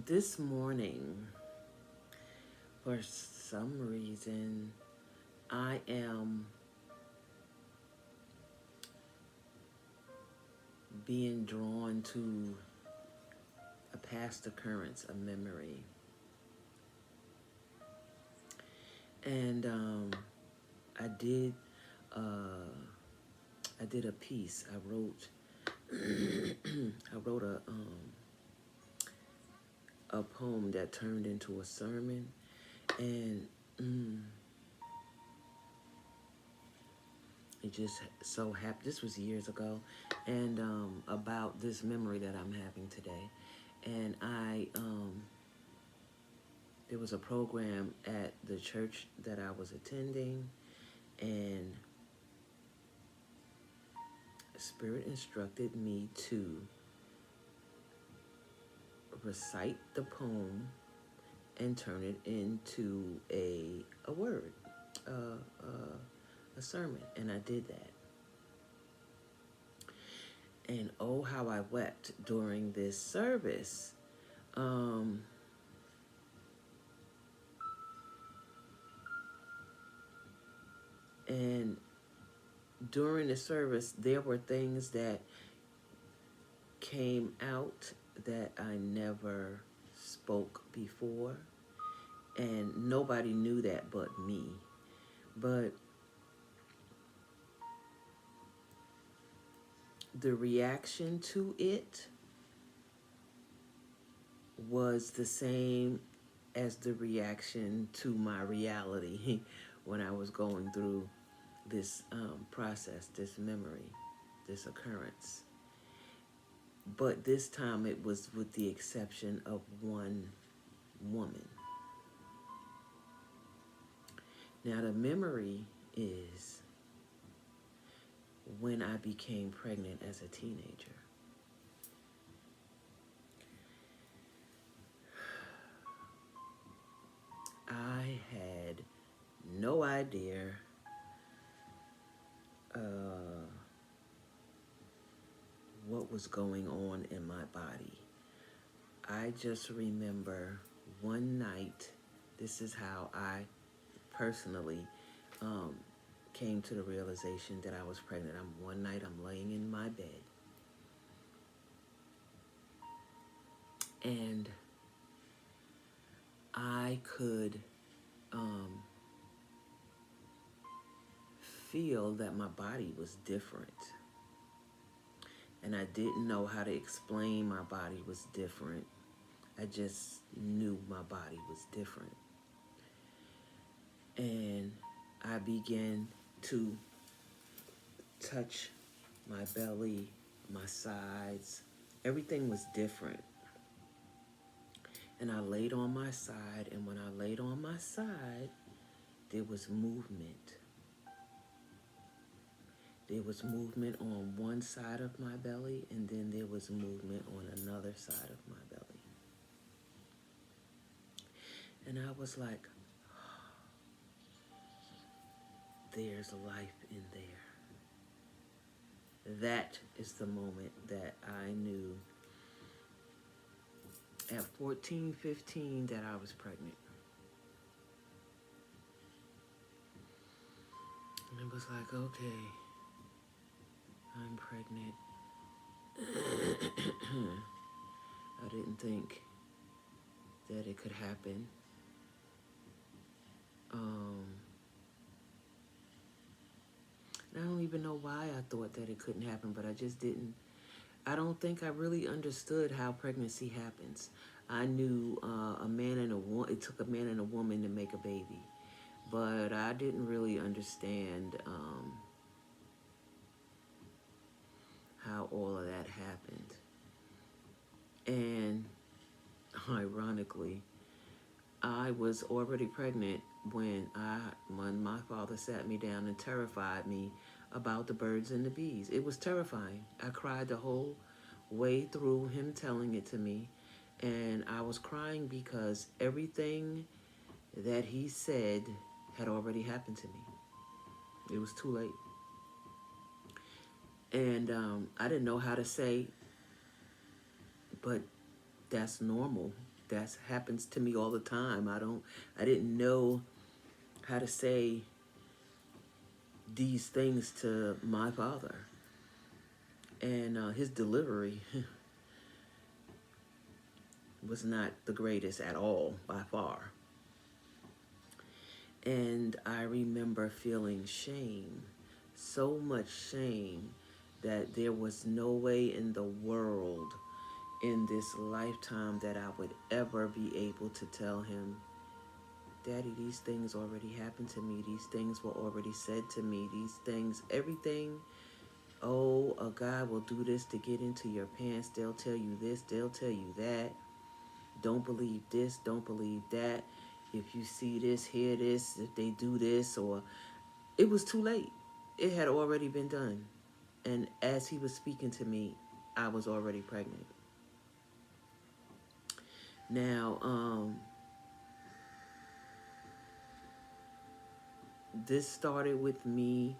This morning, for some reason, I am being drawn to a past occurrence, a memory. And I did a piece. I wrote I wrote a poem that turned into a sermon, and it just so happened. This was years ago, and about this memory that I'm having today. And there was a program at the church that I was attending, and Spirit instructed me to recite the poem and turn it into a word, a sermon, and I did that. And oh, how I wept during this service. And during the service, there were things that came out that I never spoke before, and nobody knew that but me. But the reaction to it was the same as the reaction to my reality when I was going through this process, this memory, this occurrence. But this time it was with the exception of one woman. Now the memory is when I became pregnant as a teenager. I had no idea what was going on in my body. I just remember one night, this is how I personally came to the realization that I was pregnant. One night I'm laying in my bed, and I could feel that my body was different. And I didn't know how to explain my body was different. I just knew my body was different. And I began to touch my belly, my sides. Everything was different. And I laid on my side, and when I laid on my side, there was movement. There was movement on one side of my belly, and then there was movement on another side of my belly. And I was like, there's life in there. That is the moment that I knew at 14, 15 that I was pregnant. And it was like, okay, I'm pregnant. I didn't think that it could happen. I don't even know why I thought that it couldn't happen, but I just didn't. I don't think I really understood how pregnancy happens. I knew it took a man and a woman to make a baby, but I didn't really understand how all of that happened. And ironically, I was already pregnant when my father sat me down and terrified me about the birds and the bees. It was terrifying. I cried the whole way through him telling it to me, and I was crying because everything that he said had already happened to me. It was too late. And I didn't know how to say, but that's normal. That happens to me all the time. I didn't know how to say these things to my father. And his delivery was not the greatest at all, by far. And I remember feeling shame, so much shame, that there was no way in the world, in this lifetime, that I would ever be able to tell him, Daddy, these things already happened to me. These things were already said to me. These things, everything. Oh, a guy will do this to get into your pants. They'll tell you this. They'll tell you that. Don't believe this. Don't believe that. If you see this, hear this, if they do this, or it was too late. It had already been done. And as he was speaking to me, I was already pregnant. Now, this started with me.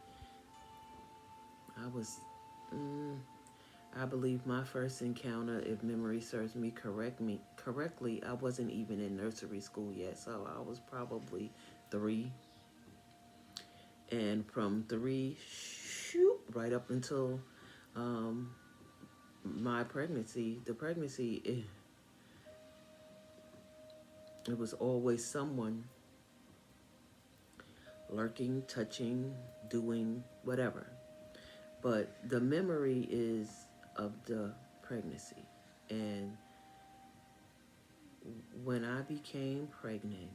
I believe my first encounter, if memory serves me correctly, I wasn't even in nursery school yet, so I was probably 3. And from 3, shoot, right up until my pregnancy, it was always someone lurking, touching, doing whatever. But the memory is of the pregnancy. And when I became pregnant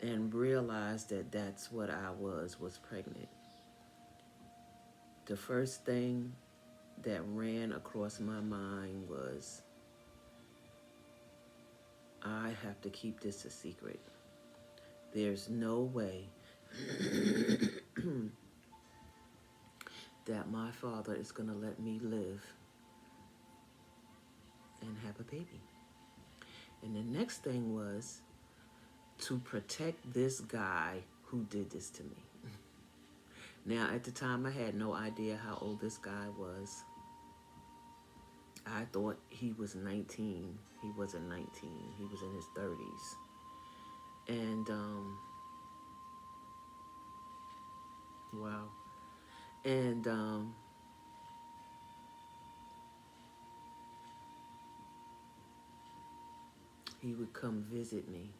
and realized that that's what I was pregnant, the first thing that ran across my mind was, I have to keep this a secret. There's no way that my father is going to let me live and have a baby. And the next thing was to protect this guy who did this to me. Now, at the time, I had no idea how old this guy was. I thought he was 19. He wasn't 19. He was in his 30s. And, wow. And, he would come visit me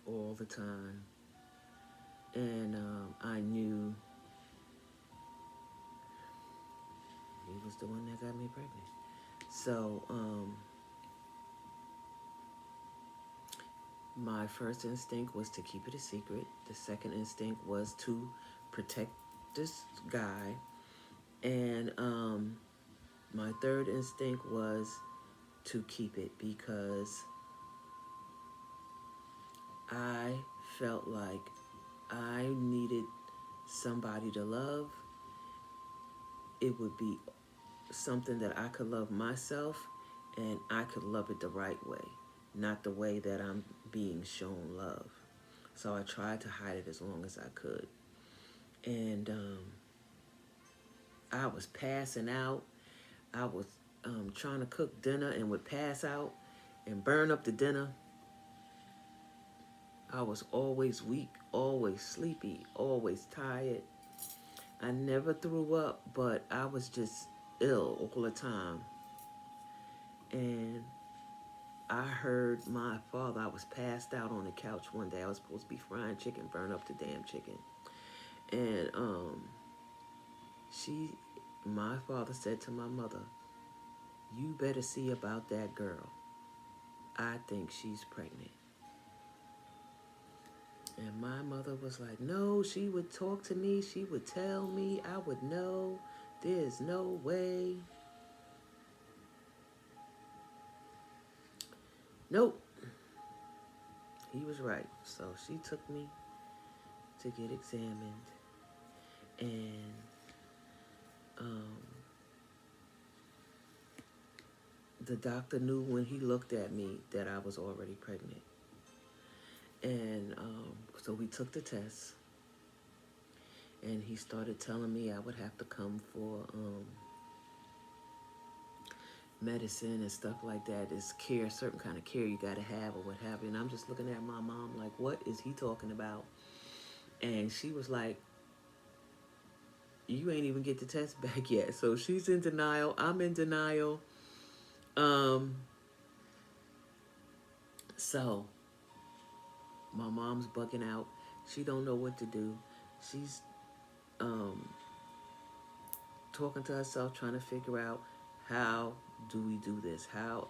all the time. And I knew he was the one that got me pregnant. So my first instinct was to keep it a secret. The second instinct was to protect this guy. And my third instinct was to keep it because I felt like I needed somebody to love. It would be something that I could love myself, and I could love it the right way, not the way that I'm being shown love. So I tried to hide it as long as I could. And I was passing out. I was trying to cook dinner and would pass out and burn up the dinner. I was always weak, always sleepy, always tired. I never threw up, but I was just ill all the time. And I heard my father, I was passed out on the couch one day. I was supposed to be frying chicken, burn up the damn chicken. And my father said to my mother, you better see about that girl. I think she's pregnant. And my mother was like, no, she would talk to me. She would tell me. I would know. There's no way. Nope. He was right. So she took me to get examined. And the doctor knew when he looked at me that I was already pregnant. And so we took the test. And he started telling me I would have to come for medicine and stuff like that is care, certain kind of care you got to have or what have you. And I'm just looking at my mom like, what is he talking about? And she was like, you ain't even get the test back yet. So she's in denial. I'm in denial. Um, so my mom's bugging out. She don't know what to do. She's um, talking to herself, trying to figure out how do we do this? How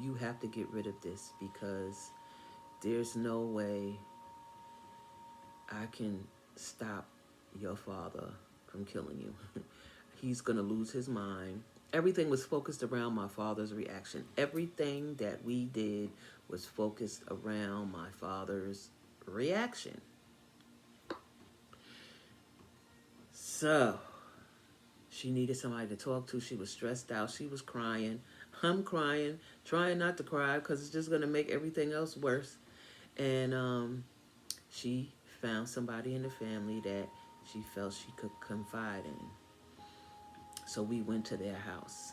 you have to get rid of this because there's no way I can stop your father from killing you. He's going to lose his mind. Everything was focused around my father's reaction. Everything that we did was focused around my father's reaction. So, she needed somebody to talk to. She was stressed out. She was crying. I'm crying, trying not to cry because it's just going to make everything else worse. And she found somebody in the family that she felt she could confide in. So we went to their house.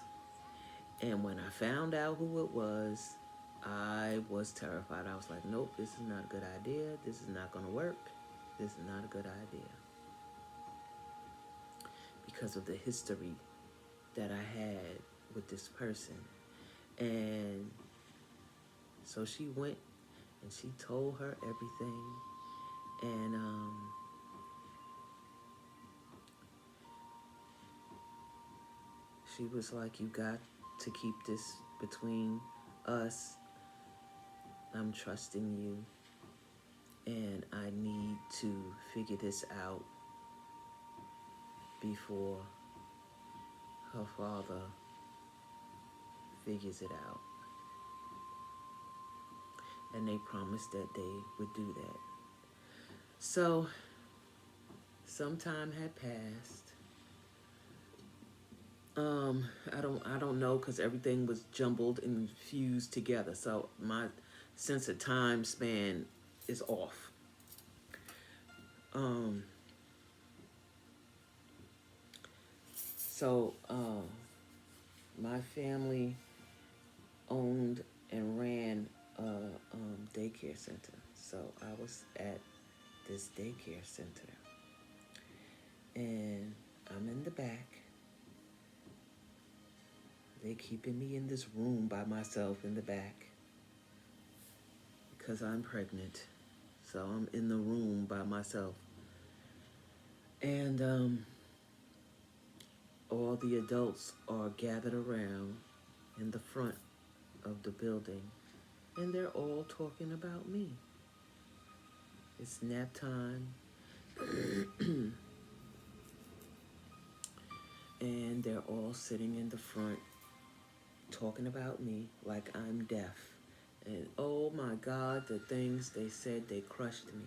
And when I found out who it was, I was terrified. I was like, nope, this is not a good idea. This is not going to work. This is not a good idea. Because of the history that I had with this person. And so she went and she told her everything. And she was like, you got to keep this between us. I'm trusting you. And I need to figure this out before her father figures it out. And they promised that they would do that. So, some time had passed. I don't know because everything was jumbled and fused together. So my sense of time span is off. So my family owned and ran a daycare center. So I was at this daycare center. And I'm in the back. They're keeping me in this room by myself in the back because I'm pregnant. So I'm in the room by myself. And all the adults are gathered around in the front of the building. And they're all talking about me. It's nap time. And they're all sitting in the front talking about me like I'm deaf. And oh my God, the things they said, they crushed me.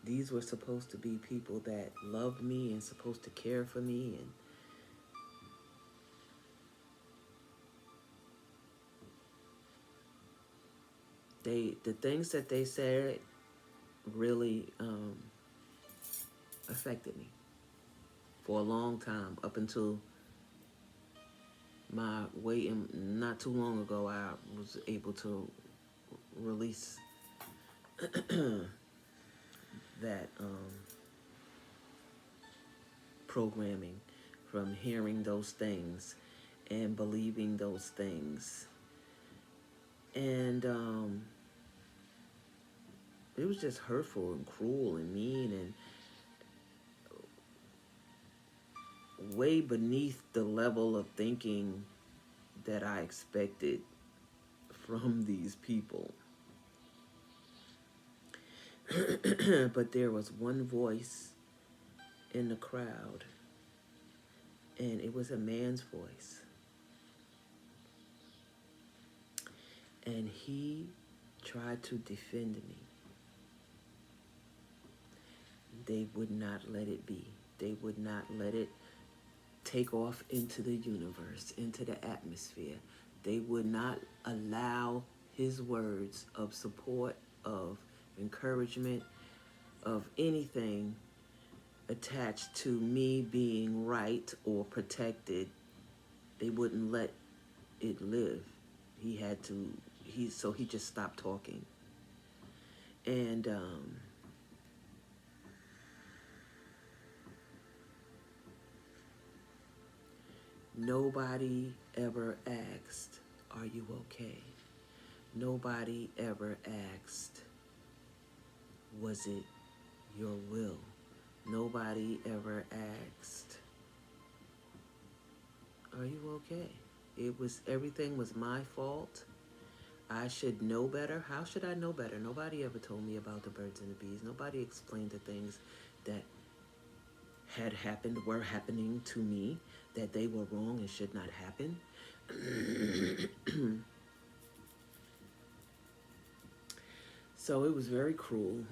These were supposed to be people that loved me and supposed to care for me. And the things that they said really affected me for a long time, up until my waiting. Not too long ago, I was able to release that programming from hearing those things and believing those things. And it was just hurtful and cruel and mean and way beneath the level of thinking that I expected from these people. But there was one voice in the crowd, and it was a man's voice. And he tried to defend me. They would not let it be. They would not let it take off into the universe, into the atmosphere. They would not allow his words of support, of encouragement, of anything attached to me being right or protected. they wouldn't let it live. He had to, so he just stopped talking. And nobody ever asked, "Are you okay?" Nobody ever asked, "Was it your will?" Nobody ever asked, "Are you okay?" Everything was my fault. I should know better. How should I know better? Nobody ever told me about the birds and the bees. Nobody explained the things that had happened, were happening to me, that they were wrong and should not happen. So it was very cruel.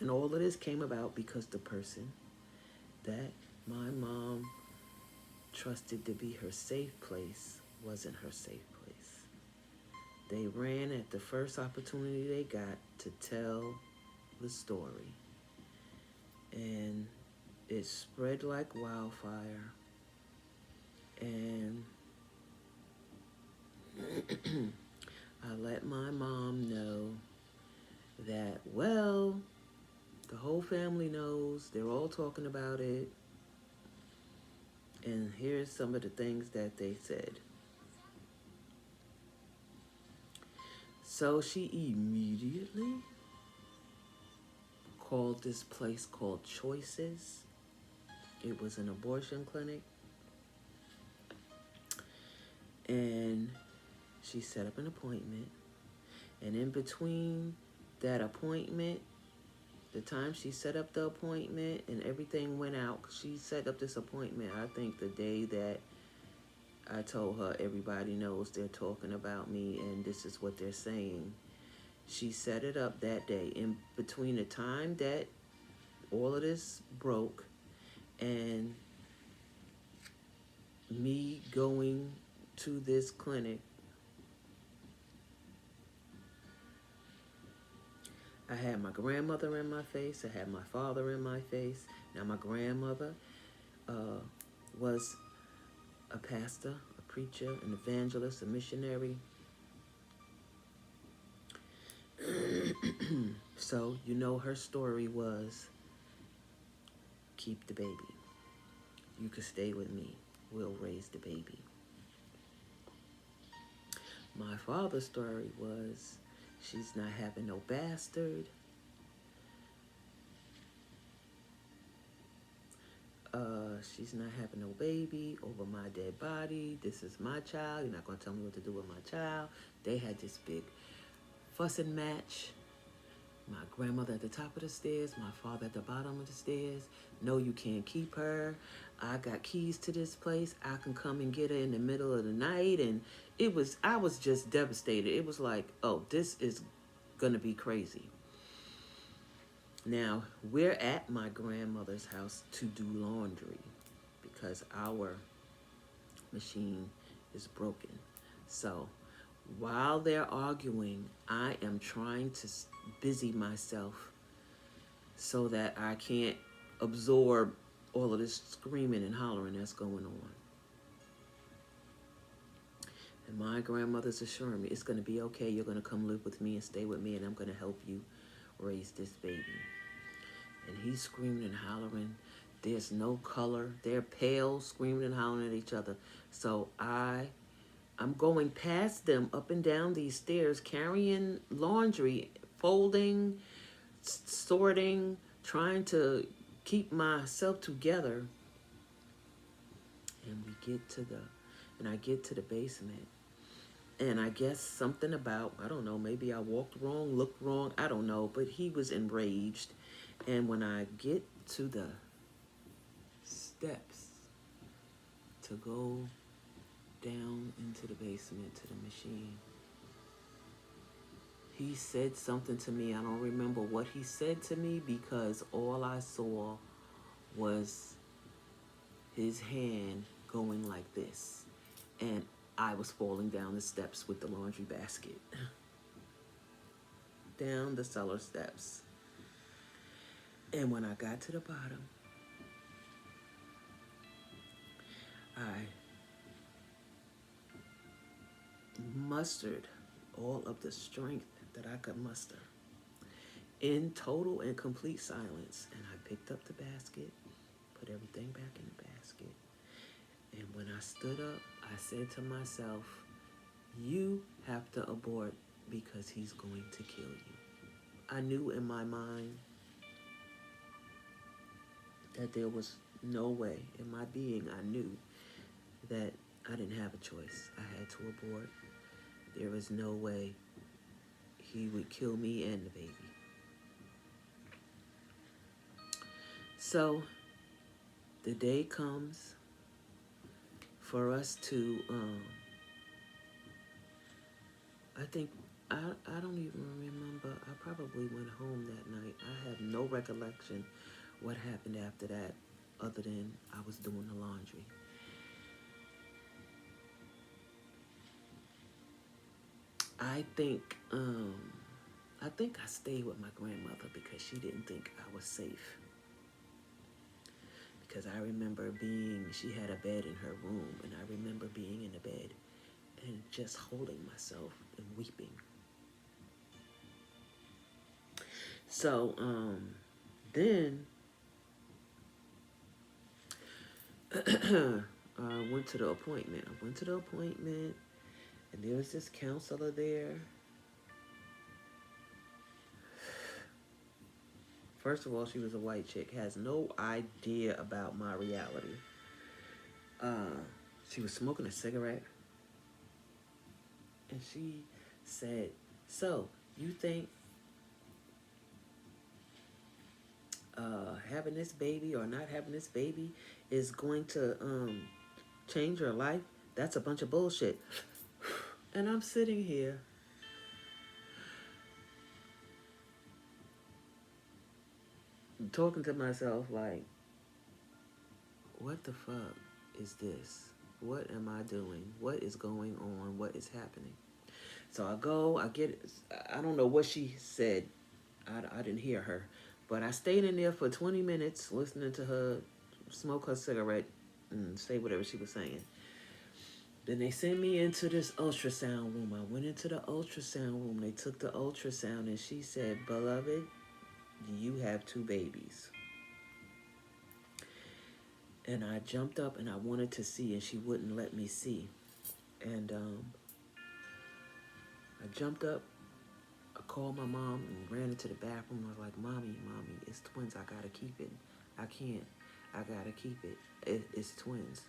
And all of this came about because the person that my mom trusted to be her safe place wasn't her safe place. They ran at the first opportunity they got to tell the story. And it spread like wildfire. And I let my mom know that, well, the whole family knows. They're all talking about it. And here's some of the things that they said. So she immediately called this place called Choices. It was an abortion clinic. And she set up an appointment. And in between that appointment, the time she set up the appointment and everything went out, she set up this appointment, I think the day that I told her everybody knows they're talking about me and this is what they're saying. She set it up that day. In between the time that all of this broke and me going to this clinic, I had my grandmother in my face. I had my father in my face. Now my grandmother was a pastor, a preacher, an evangelist, a missionary. So, you know, her story was, keep the baby. You can stay with me. We'll raise the baby. My father's story was, she's not having no bastard. She's not having no baby over my dead body. This is my child. You're not going to tell me what to do with my child. They had this big fuss and match. My grandmother at the top of the stairs, my father at the bottom of the stairs. No, you can't keep her. I got keys to this place. I can come and get her in the middle of the night. And I was just devastated. It was like, oh, this is going to be crazy. Now, we're at my grandmother's house to do laundry because our machine is broken. So while they're arguing, I am trying to busy myself so that I can't absorb all of this screaming and hollering that's going on. And my grandmother's assuring me, it's going to be okay. You're going to come live with me and stay with me, and I'm going to help you raise this baby. And he's screaming and hollering. There's no color. They're pale, screaming and hollering at each other. So I'm going past them up and down these stairs, carrying laundry, folding, sorting, trying to keep myself together. And I get to the basement. And I guess something about, I don't know, maybe I walked wrong, looked wrong, I don't know, but he was enraged. And when I get to the steps to go down into the basement to the machine, he said something to me. I don't remember what he said to me because all I saw was his hand going like this. And I was falling down the steps with the laundry basket. Down the cellar steps. And when I got to the bottom, I mustered all of the strength that I could muster in total and complete silence. And I picked up the basket, put everything back in the basket. And when I stood up, I said to myself, you have to abort because he's going to kill you. I knew in my mind that there was no way. In my being, I knew that I didn't have a choice. I had to abort. There was no way he would kill me and the baby. So the day comes for us to, I think, I don't even remember. I probably went home that night. I have no recollection what happened after that other than I was doing the laundry. I think I stayed with my grandmother because she didn't think I was safe. Because I remember she had a bed in her room, and I remember being in the bed and just holding myself and weeping. So, then I went to the appointment. And there was this counselor there. First of all, she was a white chick, has no idea about my reality. She was smoking a cigarette. And she said, so, you think having this baby or not having this baby is going to change your life? That's a bunch of bullshit. And I'm sitting here talking to myself like, what the fuck is this? What am I doing? What is going on? What is happening? So I don't know what she said. I didn't hear her. But I stayed in there for 20 minutes listening to her smoke her cigarette and say whatever she was saying. Then they sent me into this ultrasound room. I went into the ultrasound room. They took the ultrasound and she said, beloved, you have 2 babies. And I jumped up and I wanted to see, and she wouldn't let me see. And I jumped up, I called my mom and ran into the bathroom. I was like, mommy, it's twins. I gotta keep it. I can't. I gotta keep it. It's twins.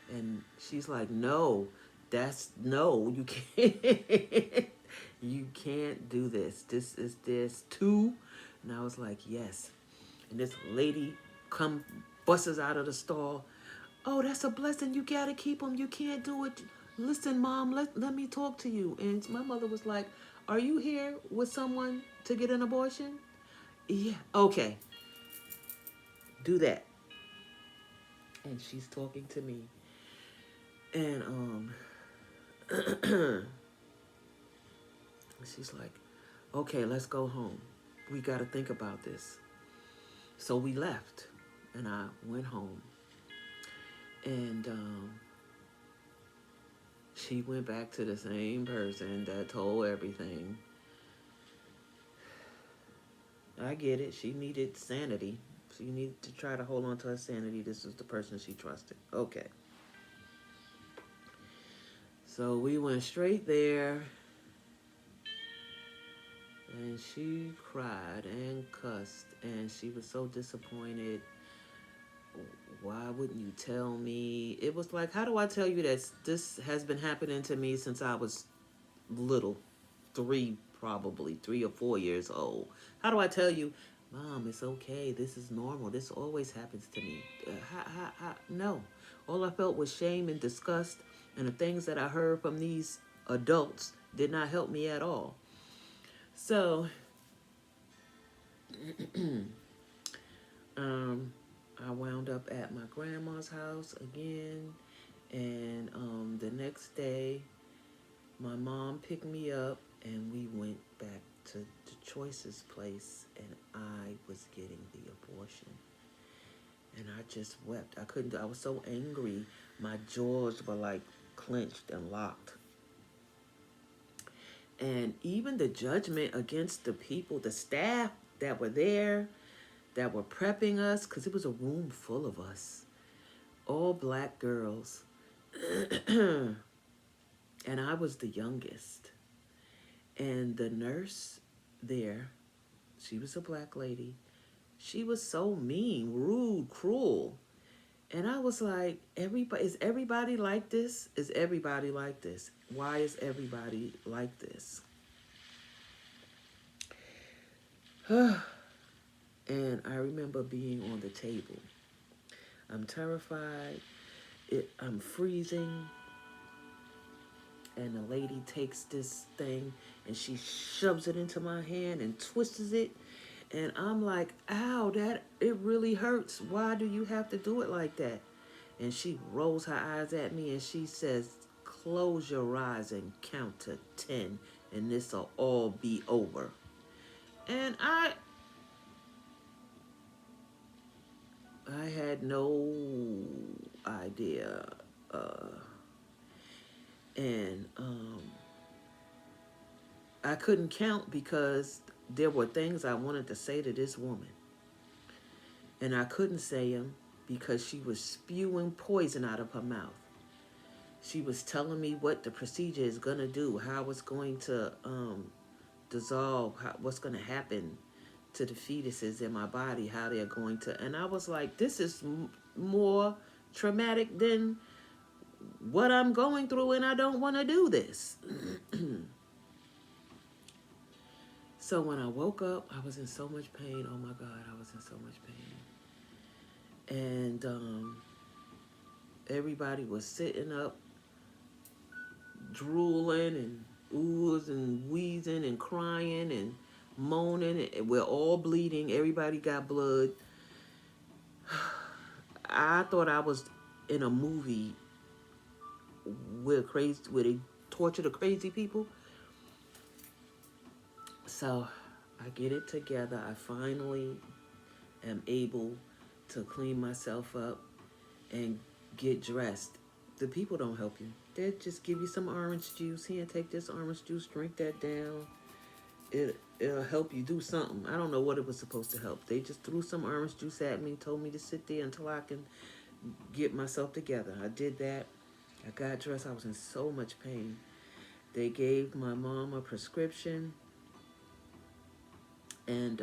And she's like, no, you can't. You can't do this. There's 2. And I was like, yes. And this lady busts out of the stall. Oh, that's a blessing. You gotta keep them. You can't do it. Listen, Mom, let me talk to you. And my mother was like, are you here with someone to get an abortion? Yeah, okay. Do that. And she's talking to me. And she's like, okay, let's go home. We got to think about this. So we left, and I went home. And she went back to the same person that told everything. I get it. She needed sanity. She needed to try to hold on to her sanity. This was the person she trusted. Okay. So we went straight there. And she cried and cussed. And she was so disappointed. Why wouldn't you tell me? It was like, how do I tell you that this has been happening to me since I was little? 3 or 4 years old. How do I tell you, Mom, it's okay. This is normal. This always happens to me. No. All I felt was shame and disgust. And the things that I heard from these adults did not help me at all. So, I wound up at my grandma's house again. And the next day, my mom picked me up and we went back to the Choice's place, and I was getting the abortion. And I just wept. I was so angry. My jaws were like clenched and locked. And even the judgment against the people, the staff that were there, that were prepping us, because it was a room full of us, all black girls. And I was the youngest. And the nurse there, she was a black lady. She was so mean, rude, cruel. And I was like, is everybody like this? Is everybody like this? Why is everybody like this? And I remember being on the table. I'm terrified. I'm freezing. And the lady takes this thing and she shoves it into my hand and twists it. And I'm like, ow, it really hurts. Why do you have to do it like that? And she rolls her eyes at me and she says, close your eyes and count to 10 and this'll all be over. And I had no idea. And I couldn't count because there were things I wanted to say to this woman. And I couldn't say them because she was spewing poison out of her mouth. She was telling me what the procedure is going to do, how it's going to dissolve, what's going to happen to the fetuses in my body, how they're going to... And I was like, this is more traumatic than what I'm going through, and I don't want to do this. So when I woke up, I was in so much pain. Oh my God, I was in so much pain. And everybody was sitting up, drooling and oohs and wheezing and crying and moaning. We're all bleeding. Everybody got blood. I thought I was in a movie where they torture the crazy people. So I get it together. I finally am able to clean myself up and get dressed. The people don't help you. They just give you some orange juice. Here, take this orange juice, drink that down. It'll help you do something. I don't know what it was supposed to help. They just threw some orange juice at me, told me to sit there until I can get myself together. I did that. I got dressed. I was in so much pain. They gave my mom a prescription. And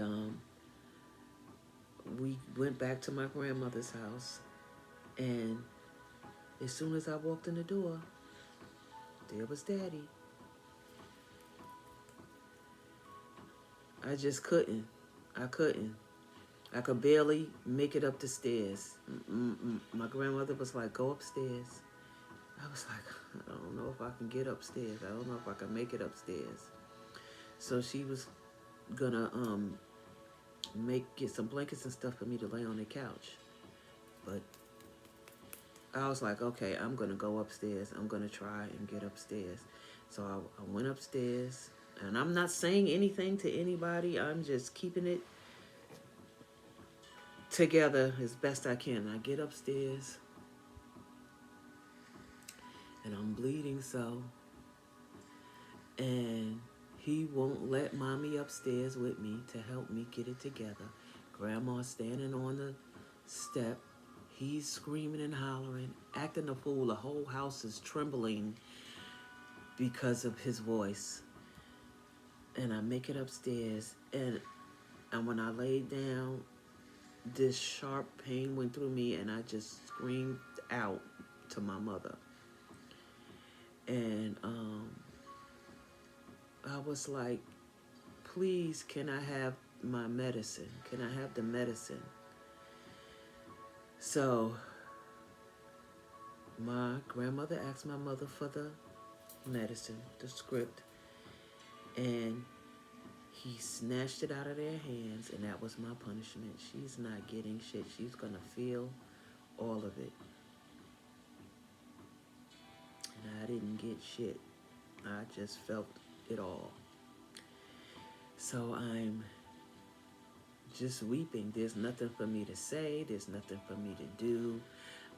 we went back to my grandmother's house. And as soon as I walked in the door, there was Daddy. I just couldn't. I could barely make it up the stairs. My grandmother was like, go upstairs. I was like, I don't know if I can get upstairs. I don't know if I can make it upstairs. So she was gonna get some blankets and stuff for me to lay on the couch. But I was like, okay, I'm gonna go upstairs. I'm gonna try and get upstairs. So I went upstairs, and I'm not saying anything to anybody. I'm just keeping it together as best I can. I get upstairs, and I'm bleeding so. And he won't let Mommy upstairs with me to help me get it together. Grandma's standing on the step. He's screaming and hollering, acting a fool. The whole house is trembling because of his voice. And I make it upstairs. And when I laid down, this sharp pain went through me, and I just screamed out to my mother. And I was like, please, can I have my medicine? Can I have the medicine? So my grandmother asked my mother for the medicine, the script, and he snatched it out of their hands, and that was my punishment. She's not getting shit. She's gonna feel all of it. And I didn't get shit. I just felt it all. So I'm just weeping. There's nothing for me to say. There's nothing for me to do.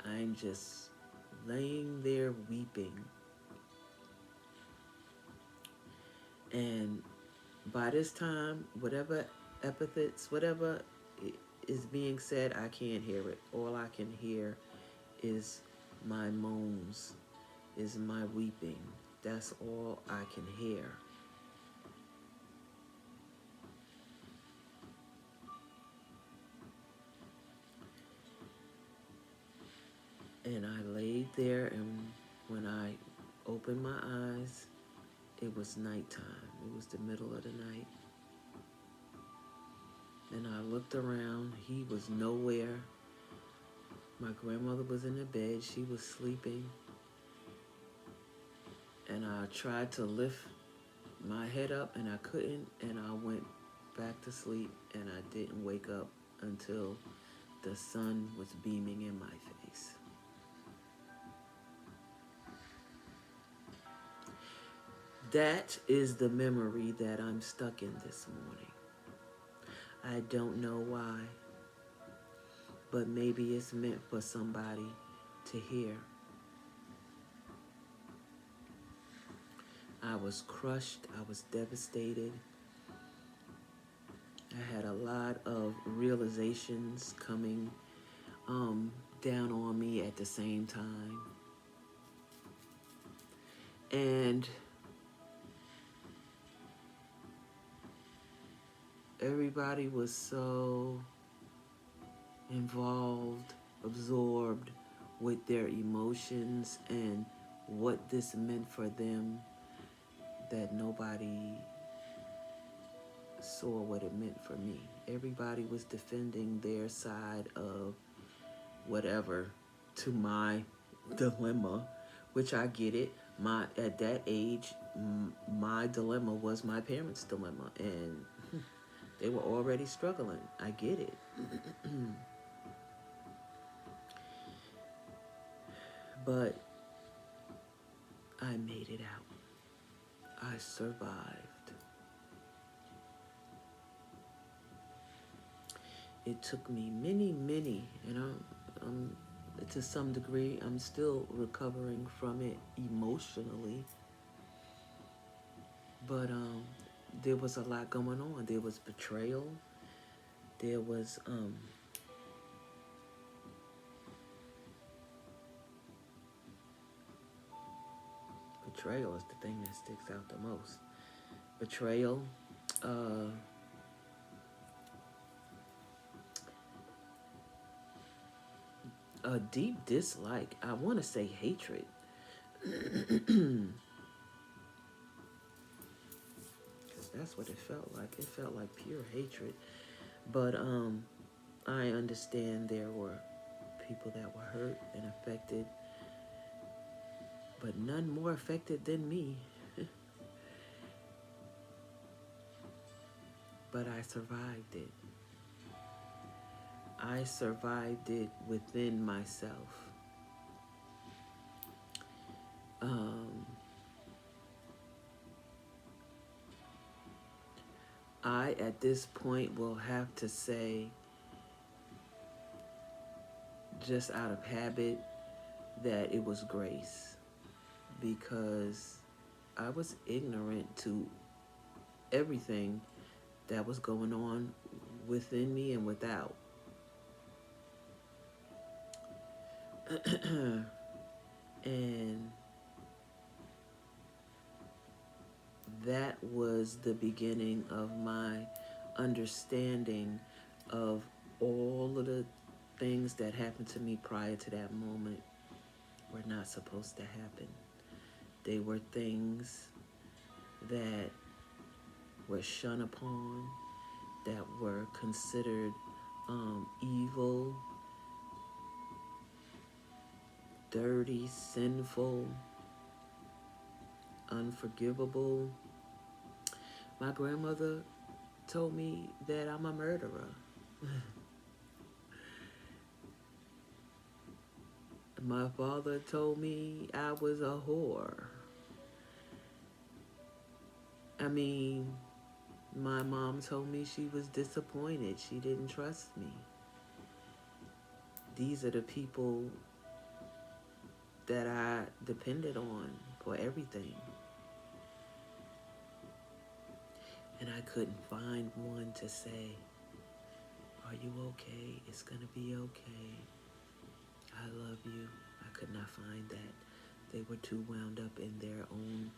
I'm just laying there weeping. And by this time, whatever epithets, whatever is being said, I can't hear it. All I can hear is my moans, is my weeping. That's all I can hear. And I laid there, and when I opened my eyes, it was nighttime. It was the middle of the night. And I looked around. He was nowhere. My grandmother was in the bed. She was sleeping. And I tried to lift my head up, and I couldn't. And I went back to sleep, and I didn't wake up until the sun was beaming in my face. That is the memory that I'm stuck in this morning. I don't know why, but maybe it's meant for somebody to hear. I was crushed. I was devastated. I had a lot of realizations coming down on me at the same time. And everybody was so involved, absorbed with their emotions and what this meant for them that nobody saw what it meant for me. Everybody was defending their side of whatever to my dilemma, which I get it. At that age, my dilemma was my parents' dilemma, and they were already struggling. I get it. But I made it out. I survived. It took me many, and I'm to some degree, I'm still recovering from it emotionally. But there was a lot going on. There was betrayal. There was betrayal is the thing that sticks out the most. Betrayal, a deep dislike. I want to say hatred. Because that's what it felt like. It felt like pure hatred. But I understand there were people that were hurt and affected, but none more affected than me. But I survived it. I survived it within myself. I, at this point, will have to say, just out of habit, that it was grace, because I was ignorant to everything that was going on within me and without. And that was the beginning of my understanding of all of the things that happened to me prior to that moment were not supposed to happen. They were things that were shunned upon, that were considered evil, dirty, sinful, unforgivable. My grandmother told me that I'm a murderer. My father told me I was a whore. I mean, my mom told me she was disappointed. She didn't trust me. These are the people that I depended on for everything. And I couldn't find one to say, are you okay? It's going to be okay. I love you. I could not find that. They were too wound up in their own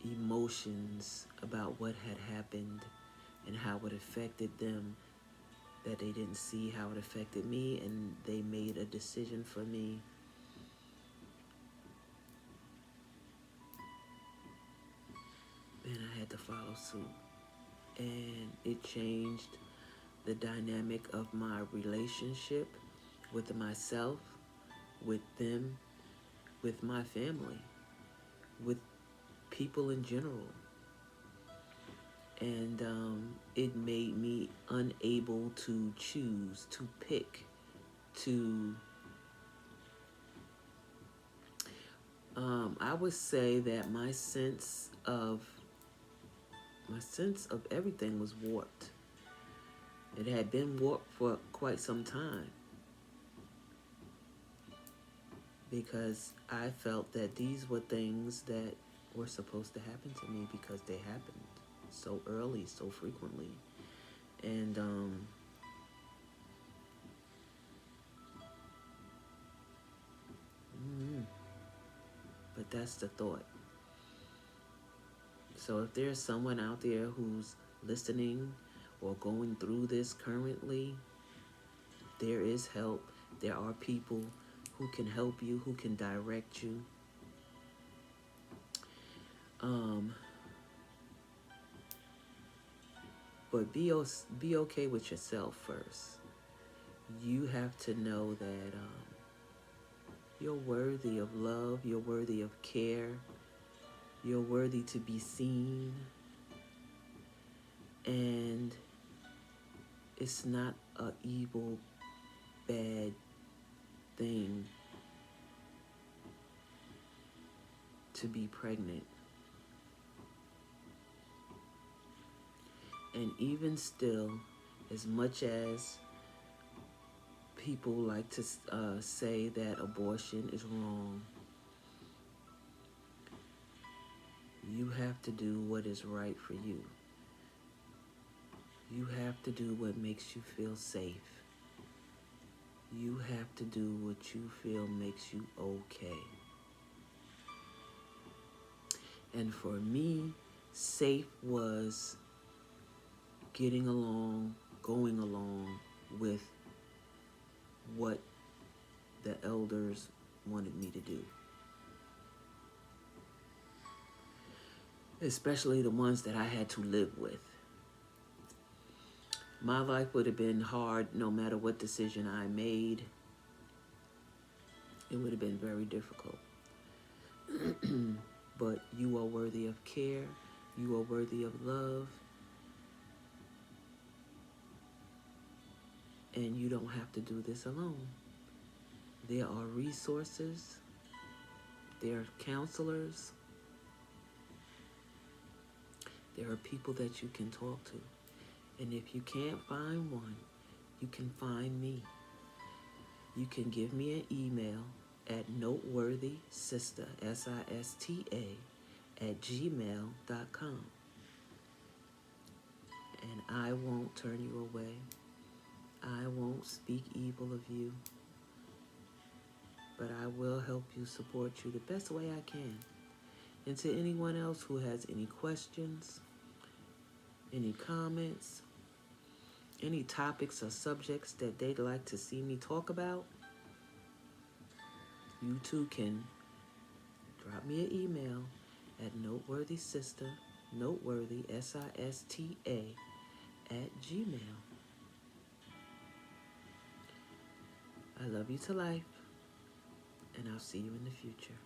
emotions about what had happened and how it affected them, that they didn't see how it affected me, and they made a decision for me. And I had to follow suit. And it changed the dynamic of my relationship with myself, with them, with my family, with people in general. And it made me unable to choose, to pick, to I would say that my sense of everything was warped. It had been warped for quite some time, because I felt that these were things that were supposed to happen to me because they happened so early, so frequently. And but that's the thought. So if there's someone out there who's listening or going through this currently, there is help. There are people who can help you, who can direct you. But be okay with yourself first. You have to know that you're worthy of love. You're worthy of care. You're worthy to be seen. And it's not an evil, bad thing to be pregnant. And even still, as much as people like to say that abortion is wrong, you have to do what is right for you. You have to do what makes you feel safe. You have to do what you feel makes you okay. And for me, safe was getting along, going along with what the elders wanted me to do. Especially the ones that I had to live with. My life would have been hard no matter what decision I made. It would have been very difficult. But you are worthy of care. You are worthy of love. And you don't have to do this alone. There are resources. There are counselors. There are people that you can talk to. And if you can't find one, you can find me. You can give me an email at NoteworthySista, SISTA, @gmail.com. And I won't turn you away. I won't speak evil of you. But I will help you, support you the best way I can. And to anyone else who has any questions, any comments, any topics or subjects that they'd like to see me talk about, you too can drop me an email at NoteworthySista, Noteworthy, SISTA, @gmail. I love you to life, and I'll see you in the future.